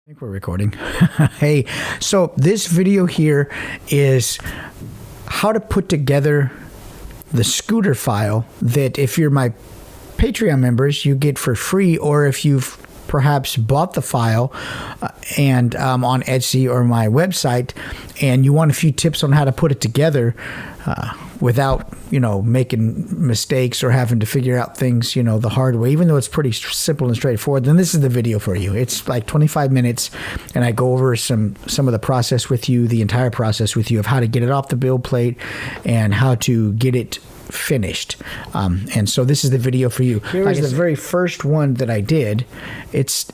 I think we're recording. Hey, so this video here is how to put together the scooter file that if you're my Patreon members, you get for free, or if you've perhaps bought the file and on Etsy or my website, and you want a few tips on how to put it together without, making mistakes or having to figure out things, the hard way, even though it's pretty simple and straightforward, then this is the video for you. It's like 25 minutes, and I go over some of the process with you, the entire process with you of how to get it off the build plate and how to get it finished. And so this is the video for you. Here's the very first one that I did. It's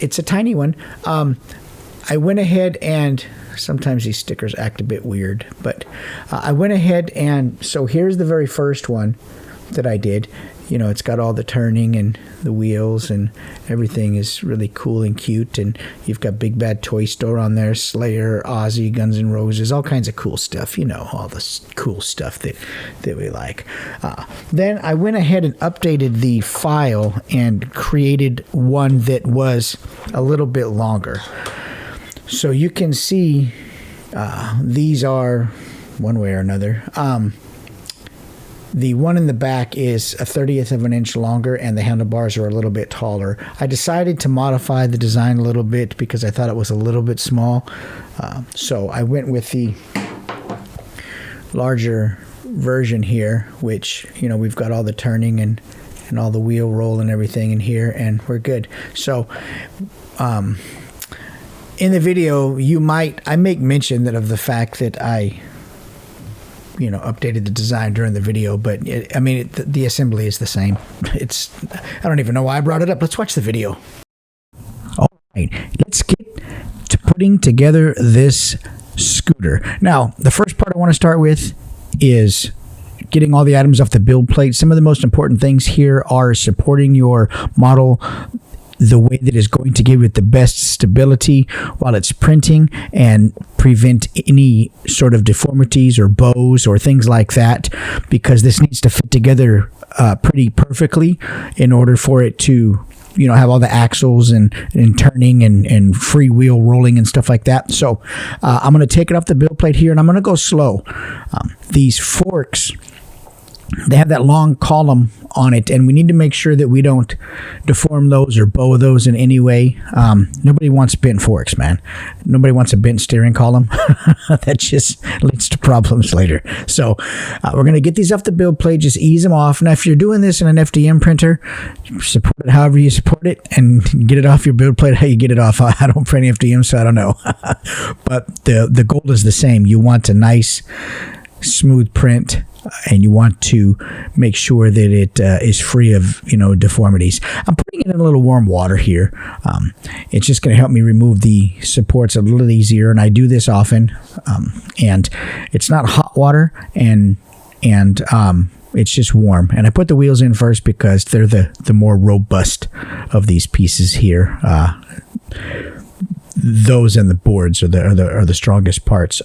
a tiny one. I went ahead and sometimes these stickers act a bit weird, but I went ahead and so here's the very first one that I did. It's got all the turning and the wheels and everything is really cool and cute. And you've got Big Bad Toy Store on there, Slayer, Ozzy, Guns N' Roses, all kinds of cool stuff. All this cool stuff that we like. Then I went ahead and updated the file and created one that was a little bit longer. So you can see these are one way or another. The one in the back is a 1/30th of an inch longer, and the handlebars are a little bit taller. I decided to modify the design a little bit because I thought it was a little bit small. So I went with the larger version here, which, we've got all the turning and all the wheel roll and everything in here, and we're good. So, in the video, I make mention of the fact that I updated the design during the video, but the assembly is the same. I don't even know why I brought it up. Let's watch the video. All right, let's get to putting together this scooter. Now, the first part I want to start with is getting all the items off the build plate. Some of the most important things here are supporting your model the way that is going to give it the best stability while it's printing and prevent any sort of deformities or bows or things like that, because this needs to fit together pretty perfectly in order for it to have all the axles and turning and free wheel rolling and stuff like that. So I'm going to take it off the build plate here, and I'm going to go slow. These forks, they have that long column on it, and we need to make sure that we don't deform those or bow those in any way. Nobody wants bent forks, man. Nobody wants a bent steering column. That just leads to problems later. So we're going to get these off the build plate, just ease them off. Now, if you're doing this in an FDM printer, support it however you support it and get it off your build plate how you get it off. I don't print FDM, so I don't know. But the goal is the same. You want a nice, smooth print, and you want to make sure that it is free of deformities. I'm putting it in a little warm water here. It's just going to help me remove the supports a little easier, and I do this often. And it's not hot water, and it's just warm. And I put the wheels in first because they're the more robust of these pieces here. Those and the boards are the strongest parts.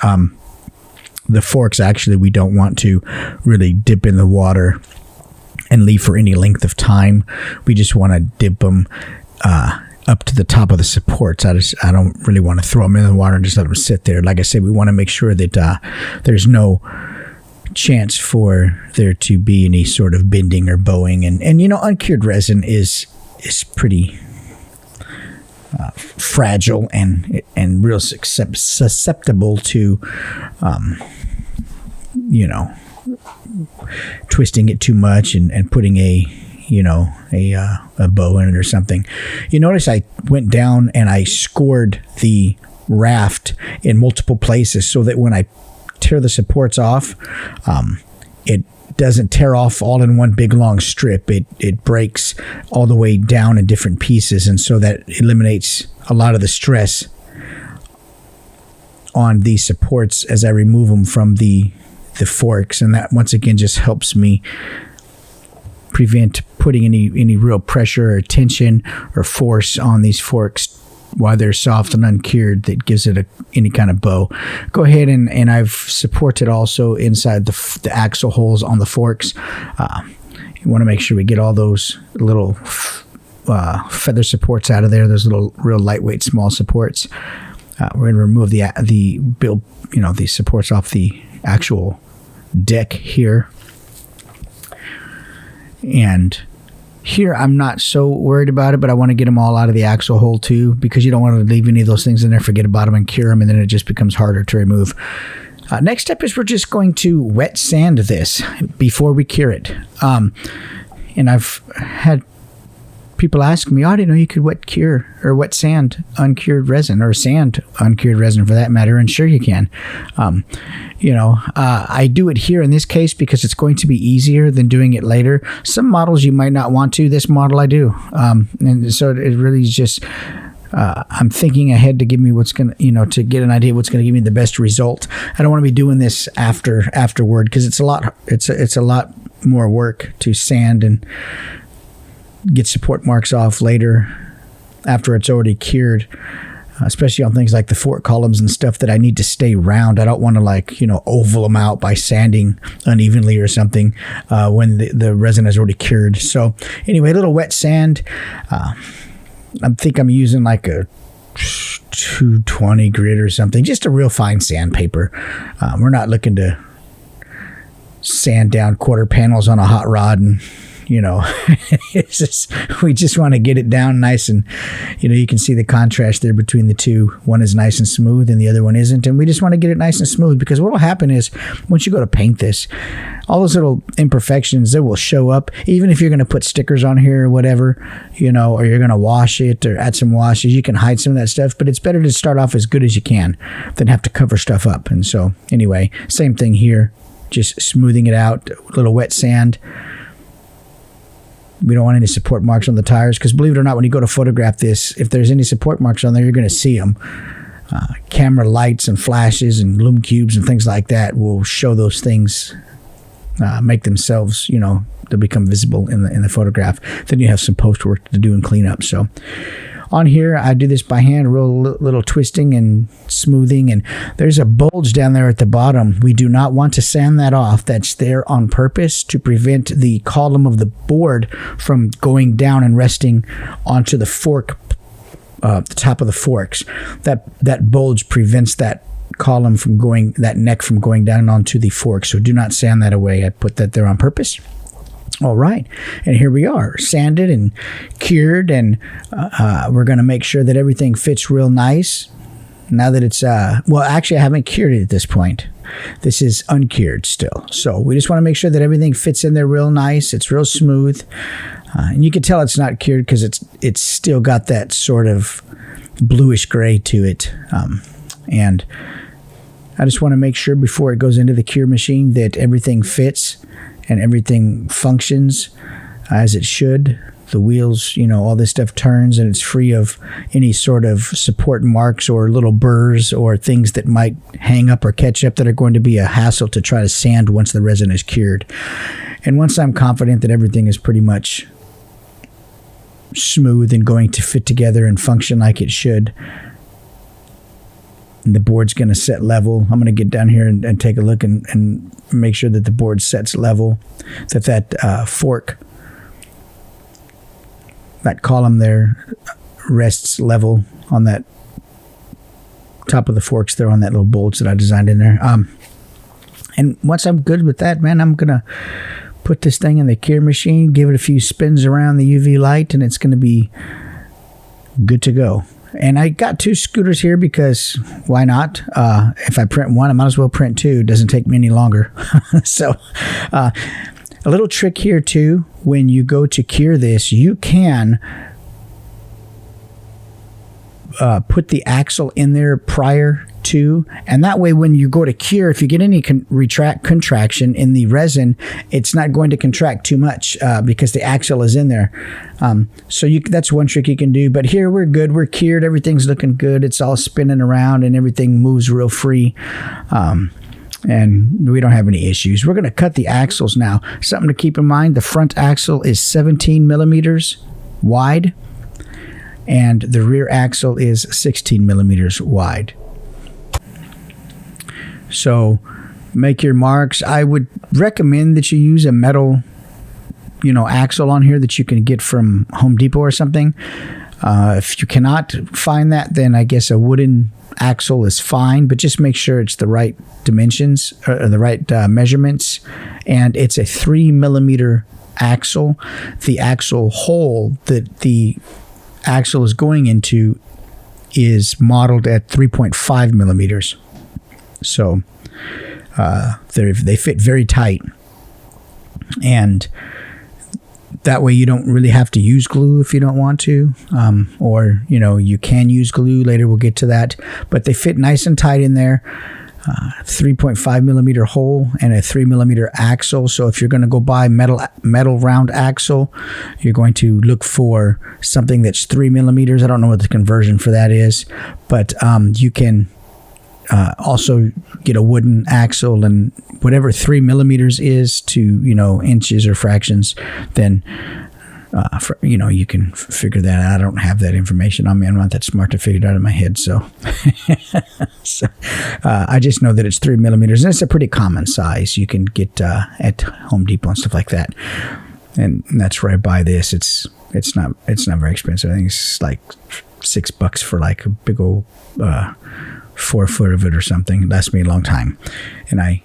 The forks, actually, we don't want to really dip in the water and leave for any length of time. We just want to dip them up to the top of the supports. I don't really want to throw them in the water and just let them sit there. Like I said, we want to make sure that there's no chance for there to be any sort of bending or bowing. And uncured resin is pretty fragile and real susceptible to twisting it too much and putting a bow in it or something. You notice I went down and I scored the raft in multiple places so that when I tear the supports off, it doesn't tear off all in one big long strip. It breaks all the way down in different pieces, and so that eliminates a lot of the stress on these supports as I remove them from the forks, and that once again just helps me prevent putting any real pressure or tension or force on these forks while they're soft and uncured that gives it any kind of bow. Go ahead and I've supported also inside the axle holes on the forks. You want to make sure we get all those little feather supports out of there. Those little real lightweight small supports. We're going to remove the supports off the actual deck here. And here I'm not so worried about it, but I want to get them all out of the axle hole too, because you don't want to leave any of those things in there, forget about them and cure them, and then it just becomes harder to remove. Next step is we're just going to wet sand this before we cure it. And I've had people ask me, I didn't know you could wet sand uncured resin, or sand uncured resin for that matter. And sure you can. I do it here in this case because it's going to be easier than doing it later. Some models you might not want to. This model I do. And so it really is just, I'm thinking ahead to give me what's going to, to get an idea of what's going to give me the best result. I don't want to be doing this afterward, because it's a lot more work to sand and get support marks off later after it's already cured, especially on things like the fork columns and stuff that I need to stay round. I don't want to oval them out by sanding unevenly or something when the resin is already cured. So anyway, a little wet sand. I think I'm using like a 220 grit or something, just a real fine sandpaper. We're not looking to sand down quarter panels on a hot rod, and it's just, we just want to get it down nice, and you can see the contrast there between the two. One is nice and smooth and the other one isn't, and we just want to get it nice and smooth, because what will happen is once you go to paint this, all those little imperfections, they will show up, even if you're going to put stickers on here or whatever, or you're going to wash it or add some washes. You can hide some of that stuff, but it's better to start off as good as you can than have to cover stuff up. And so anyway, same thing here, just smoothing it out, a little wet sand. We don't want any support marks on the tires, because believe it or not, when you go to photograph this, if there's any support marks on there, you're going to see them. Camera lights and flashes and lume cubes and things like that will show those things, make themselves, to become visible in the photograph. Then you have some post work to do and clean up. So on here, I do this by hand, real little twisting and smoothing, and there's a bulge down there at the bottom. We do not want to sand that off. That's there on purpose to prevent the column of the board from going down and resting onto the fork, the top of the forks. That bulge prevents that column from going, that neck from going down onto the fork. So do not sand that away. I put that there on purpose. All right, and here we are, sanded and cured, and we're going to make sure that everything fits real nice. Now that it's, actually I haven't cured it at this point. This is uncured still. So we just want to make sure that everything fits in there real nice. It's real smooth. And you can tell it's not cured because it's still got that sort of bluish gray to it. And I just want to make sure before it goes into the cure machine that everything fits and everything functions as it should. The wheels, all this stuff turns, and it's free of any sort of support marks or little burrs or things that might hang up or catch up that are going to be a hassle to try to sand once the resin is cured. And once I'm confident that everything is pretty much smooth and going to fit together and function like it should, and the board's going to set level. I'm going to get down here and take a look and make sure that the board sets level, that fork, that column there rests level on that top of the forks there on that little bulge that I designed in there. And once I'm good with that, man, I'm going to put this thing in the cure machine, give it a few spins around the UV light, and it's going to be good to go. And I got two scooters here because why not? If I print one, I might as well print two. It doesn't take me any longer. So a little trick here too, when you go to cure this, you can put the axle in there prior to, and that way when you go to cure, if you get any contraction in the resin, it's not going to contract too much because the axle is in there. So that's one trick you can do. But here we're good, we're cured, everything's looking good, it's all spinning around and everything moves real free. And we don't have any issues. We're going to cut the axles now. Something to keep in mind, the front axle is 17 millimeters wide and the rear axle is 16 millimeters wide. So make your marks. I would recommend that you use a metal axle on here that you can get from Home Depot or something. If you cannot find that, then I guess a wooden axle is fine, but just make sure it's the right dimensions or the right measurements. And it's a 3mm axle. The axle hole that the axle is going into is modeled at 3.5 millimeters. So they fit very tight. And that way you don't really have to use glue if you don't want to. Or you can use glue. Later we'll get to that. But they fit nice and tight in there. 3.5 millimeter hole and a 3mm axle. So if you're going to go buy metal round axle, you're going to look for something that's 3mm. I don't know what the conversion for that is, but you can also get a wooden axle, and whatever 3mm is to inches or fractions, then you can figure that out. I don't have that information on me. I'm not that smart to figure it out in my head. So, I just know that it's 3mm, and it's a pretty common size. You can get at Home Depot and stuff like that. And that's where I buy this. It's not very expensive. I think it's like $6 for like a big old 4 foot of it or something. It lasts me a long time. And I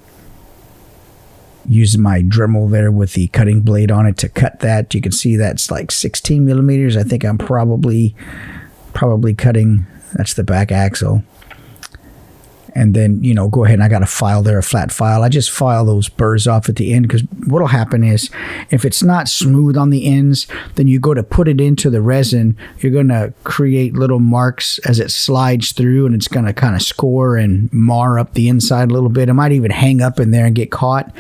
use my Dremel there with the cutting blade on it to cut that. You can see that's like 16mm. I think I'm probably cutting, that's the back axle. And then, go ahead, and I got a file there, a flat file. I just file those burrs off at the end, because what'll happen is if it's not smooth on the ends, then you go to put it into the resin, you're going to create little marks as it slides through, and it's going to kind of score and mar up the inside a little bit. It might even hang up in there and get caught.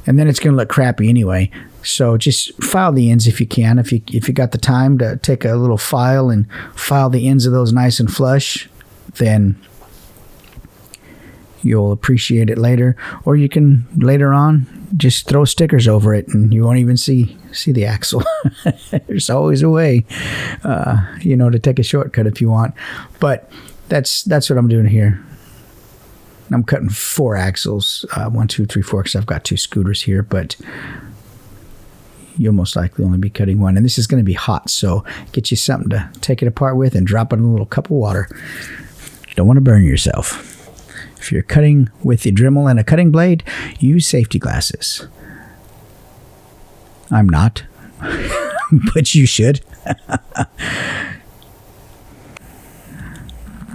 And then it's going to look crappy anyway. So just file the ends if you can. If you got the time to take a little file and file the ends of those nice and flush, then you'll appreciate it later. Or you can later on just throw stickers over it and you won't even see the axle. There's always a way, to take a shortcut if you want. But that's what I'm doing here. I'm cutting 4 axles, 1, 2, 3, 4, because I've got 2 scooters here, but you'll most likely only be cutting 1. And this is going to be hot, so get you something to take it apart with and drop it in a little cup of water. You don't want to burn yourself. If you're cutting with the Dremel and a cutting blade, use safety glasses. I'm not, but you should.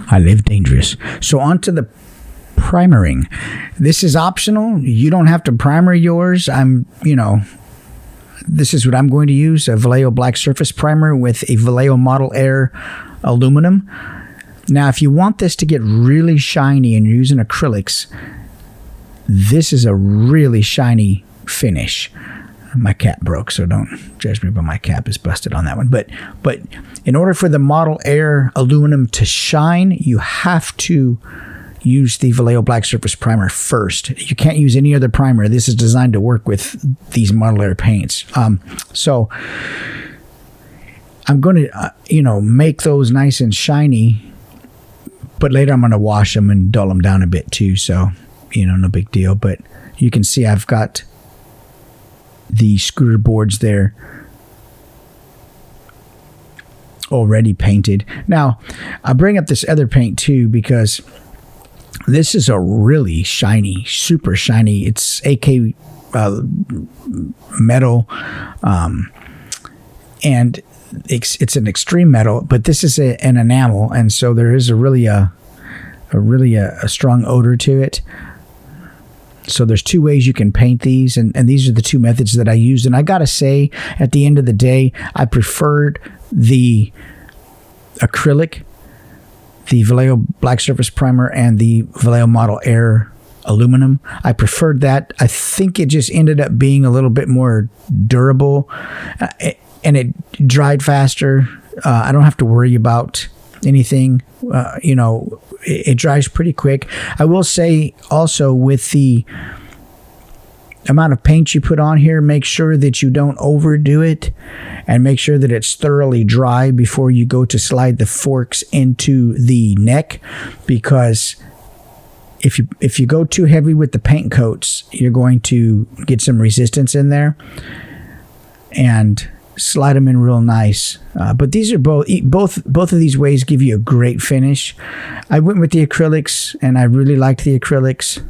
I live dangerous. So on to the primering. This is optional. You don't have to primer yours. This is what I'm going to use, a Vallejo black surface primer with a Vallejo Model Air aluminum. Now, if you want this to get really shiny and you're using acrylics, this is a really shiny finish. My cap broke, so don't judge me, but my cap is busted on that one. But in order for the Model Air aluminum to shine, you have to use the Vallejo black surface primer first. You can't use any other primer. This is designed to work with these Model Air paints. So I'm going to, make those nice and shiny, but later I'm going to wash them and dull them down a bit too. So, no big deal. But you can see I've got the scooter boards there already painted. Now, I bring up this other paint too because this is a really shiny, super shiny. It's AK metal, and it's an extreme metal, but this is an enamel, and so there is a really strong odor to it. So there's 2 ways you can paint these, and these are the 2 methods that I used. And I gotta say, at the end of the day, I preferred the acrylic, the Vallejo black surface primer, and the Vallejo Model Air aluminum. I preferred that. I think it just ended up being a little bit more durable, and it dried faster. I don't have to worry about anything. It dries pretty quick. I will say also, with the amount of paint you put on here, make sure that you don't overdo it, and make sure that it's thoroughly dry before you go to slide the forks into the neck, because if you go too heavy with the paint coats, you're going to get some resistance in there. and slide them in real nice. But these are both of these ways give you a great finish. I went with the acrylics, and I really liked the acrylics.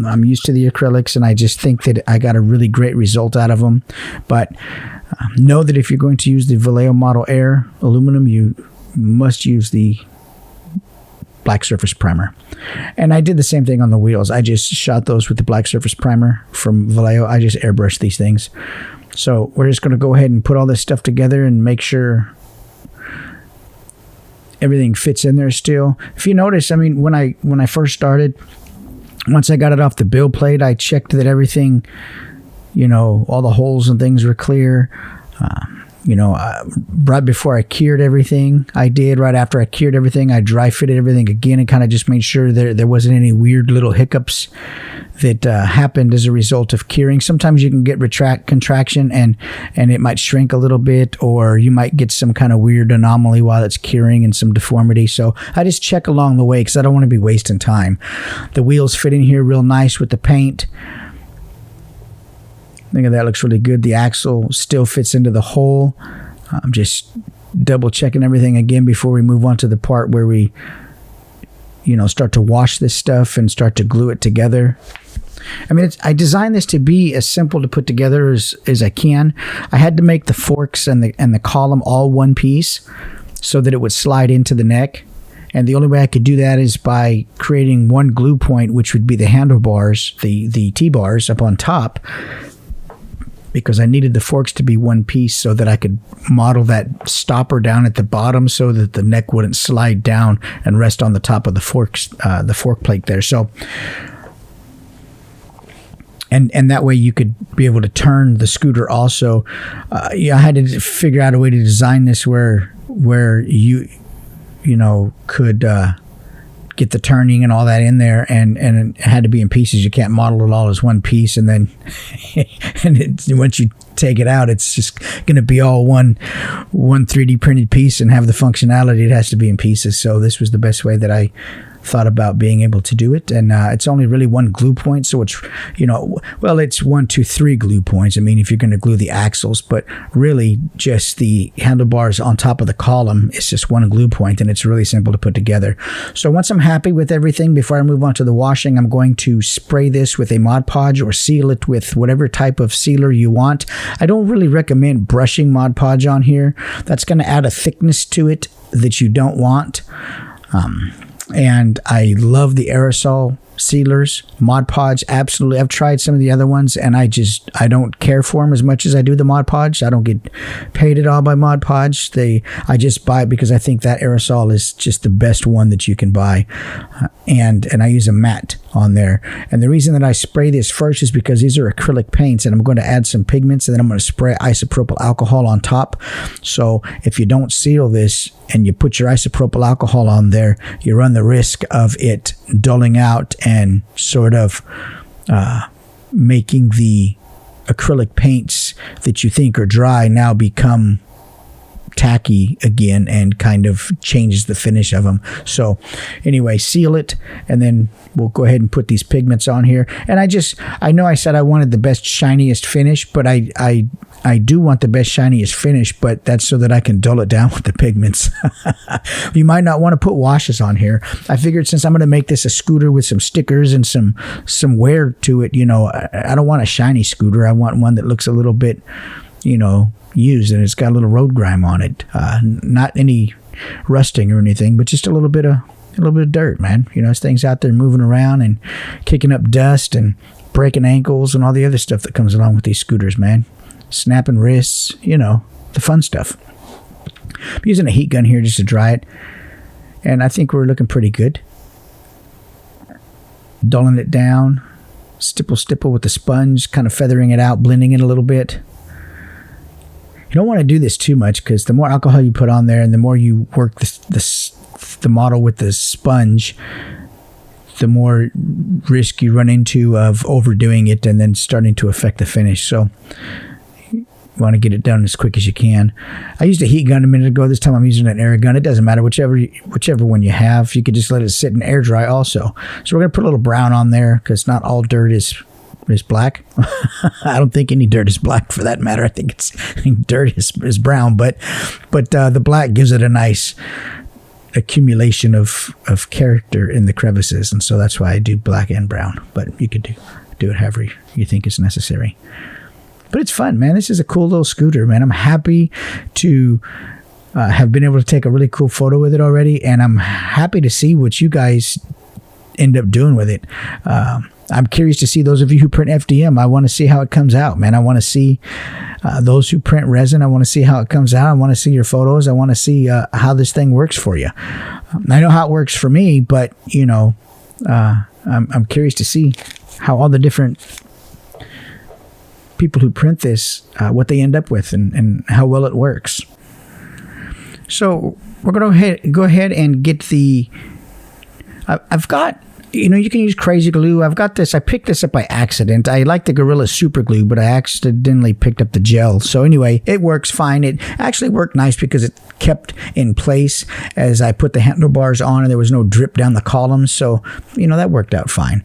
I'm used to the acrylics, and I just think that I got a really great result out of them. But know that if you're going to use the Vallejo Model Air aluminum, you must use the black surface primer. And I did the same thing on the wheels. I just shot those with the black surface primer from Vallejo. I just airbrushed these things. So we're just going to go ahead and put all this stuff together and make sure everything fits in there still. If you notice, I mean, when I first started, once I got it off the build plate, I checked that everything, all the holes and things were clear. Right before I cured everything, right after I cured everything, I dry fitted everything again and kind of just made sure there wasn't any weird little hiccups that happened as a result of curing. Sometimes you can get contraction and it might shrink a little bit, or you might get some kind of weird anomaly while it's curing and some deformity. So I just check along the way because I don't want to be wasting time. The wheels fit in here real nice with the paint. I think that looks really good. The axle still fits into the hole. I'm just double checking everything again before we move on to the part where we, start to wash this stuff and start to glue it together. I mean, I designed this to be as simple to put together as I can. I had to make the forks and the column all one piece so that it would slide into the neck. And the only way I could do that is by creating one glue point, which would be the handlebars, the T-bars up on top, because I needed the forks to be one piece so that I could model that stopper down at the bottom so that the neck wouldn't slide down and rest on the top of the fork plate there. So, and that way you could be able to turn the scooter also. I had to figure out a way to design this where you could get the turning and all that in there, and it had to be in pieces. You can't model it all as one piece, and then once you take it out, it's just going to be all one 3D printed piece and have the functionality. It has to be in pieces. So this was the best way that I thought about being able to do it. And it's only really one glue point, so it's it's 1, 2, 3 glue points. I mean, if you're going to glue the axles, but really just the handlebars on top of the column, it's just one glue point, and it's really simple to put together. So once I'm happy with everything, before I move on to the washing, I'm going to spray this with a Mod Podge or seal it with whatever type of sealer you want. I don't really recommend brushing Mod Podge on here. That's going to add a thickness to it that you don't want. And I love the aerosol sealers. Mod Podge, absolutely. I've tried some of the other ones, and I don't care for them as much as I do the Mod Podge. I don't get paid at all by Mod Podge. I just buy it because I think that aerosol is just the best one that you can buy. And I use a matte on there. And the reason that I spray this first is because these are acrylic paints, and I'm going to add some pigments, and then I'm going to spray isopropyl alcohol on top. So if you don't seal this and you put your isopropyl alcohol on there, you run the risk of it dulling out and sort of making the acrylic paints that you think are dry now become tacky again and kind of changes the finish of them. So anyway, seal it, and then we'll go ahead and put these pigments on here. And I know I said I wanted the best shiniest finish, but I do want the best shiniest finish, but that's so that I can dull it down with the pigments. You might not want to put washes on here. I figured since I'm going to make this a scooter with some stickers and some wear to it, I don't want a shiny scooter. I want one that looks a little bit, used, and it's got a little road grime on it. Not any rusting or anything, but just a little bit of dirt, man. This thing's out there moving around and kicking up dust and breaking ankles and all the other stuff that comes along with these scooters, man. Snapping wrists, the fun stuff. I'm using a heat gun here just to dry it, and I think we're looking pretty good. Dulling it down, stipple with the sponge, kind of feathering it out, blending it a little bit. You don't want to do this too much, because the more alcohol you put on there and the more you work the model with the sponge, the more risk you run into of overdoing it and then starting to affect the finish. So you want to get it done as quick as you can. I used a heat gun a minute ago. This time I'm using an air gun. It doesn't matter, whichever one you have. You could just let it sit and air dry also. So we're going to put a little brown on there, because not all dirt is is black. I don't think any dirt is black for that matter. I think dirt is brown, but the black gives it a nice accumulation of character in the crevices, and so that's why I do black and brown. But you could do it however you think is necessary. But it's fun, man. This is a cool little scooter, man. I'm happy to have been able to take a really cool photo with it already, and I'm happy to see what you guys end up doing with it. I'm curious to see those of you who print FDM. I want to see how it comes out, man. I want to see those who print resin. I want to see how it comes out. I want to see your photos. I want to see how this thing works for you. I know how it works for me, but you know, I'm curious to see how all the different people who print this, what they end up with, and how well it works. So we're going to go ahead and get the. I've got, you know, you can use crazy glue. I've got this. I picked this up by accident. I like the Gorilla Super Glue, but I accidentally picked up the gel. So anyway, it works fine. It actually worked nice because it kept in place as I put the handlebars on, and there was no drip down the columns. So, you know, that worked out fine.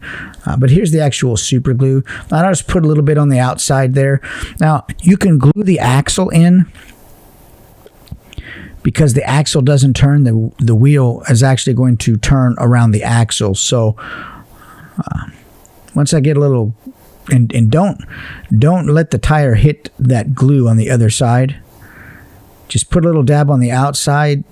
But here's the actual super glue. I'll just put a little bit on the outside there. Now, you can glue the axle in, because the axle doesn't turn, the wheel is actually going to turn around the axle. So once I get a little, and don't let the tire hit that glue on the other side. Just put a little dab on the outside,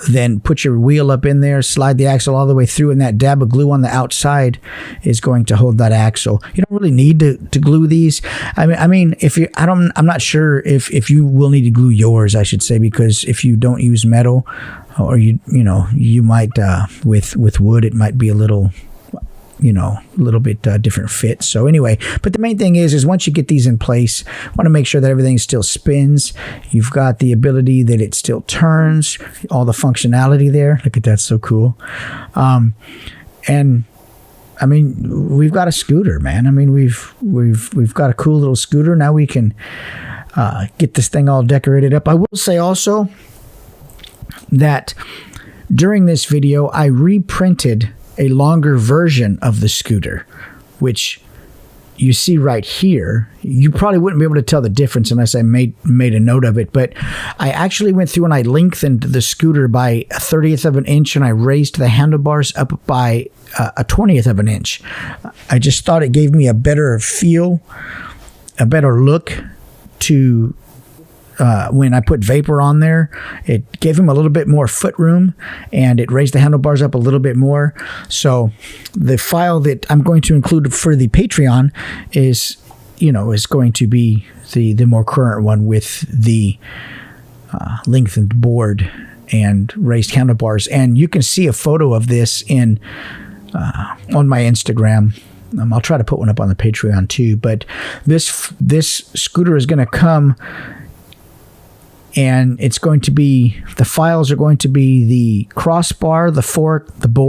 then put your wheel up in there, slide the axle all the way through, and that dab of glue on the outside is going to hold that axle. You don't really need to glue these. I mean, I'm not sure if you will need to glue yours, I should say, because if you don't use metal, or you might with wood, it might be a little bit different fit. So anyway, but the main thing is once you get these in place, want to make sure that everything still spins. You've got the ability that it still turns, all the functionality there. Look at that, so cool. And I mean, we've got a scooter, man. I mean, we've got a cool little scooter. Now we can get this thing all decorated up. I will say also that during this video, I reprinted a longer version of the scooter, which you see right here. You probably wouldn't be able to tell the difference unless I made a note of it, but I actually went through and I lengthened the scooter by 1/30 of an inch, and I raised the handlebars up by 1/20 of an inch. I just thought it gave me a better feel, a better look to when I put Vapor on there. It gave him a little bit more foot room, and it raised the handlebars up a little bit more. So the file that I'm going to include for the Patreon is going to be the more current one with the lengthened board and raised handlebars. And you can see a photo of this on my Instagram. I'll try to put one up on the Patreon too. But this scooter is going to come, and it's going to be, the files are going to be the crossbar, the fork, the board,